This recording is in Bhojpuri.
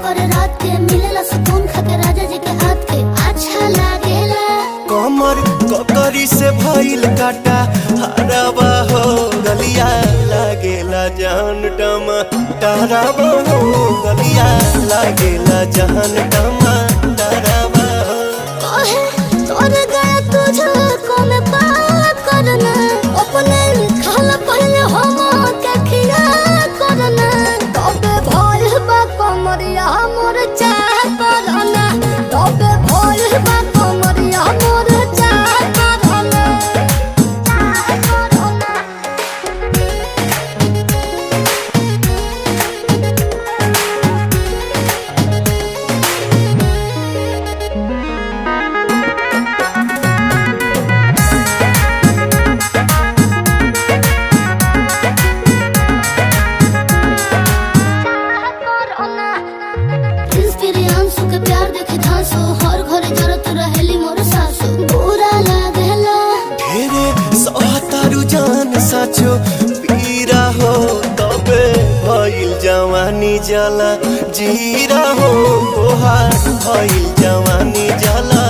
करे रात के मिलेला सुकून खाके राजा जी के हाथ के अच्छा लागेला। कमर ककरी से भइल काटा हराबा हो गलिया लागेला जान टमाटराबा हो गलिया लागेला जान टमाटराबा हो। कहे तोर गया तुझको मैं पार करना अपने खाला पहले हम के खिया करना तबे भोल बा कमरिया मोर चाह करना तबे भोल बा कमरिया मोर चाह करना चाह करना। इंस्पिरियांसु के प्यार देखे धांसो हर घरे जरत रहेली मोर सासु बुरा लागेला। ढेरे सहतारू जान साचो पीरा हो तबे भइल जवानी जला जीरा हो तोहार भइल जवानी जला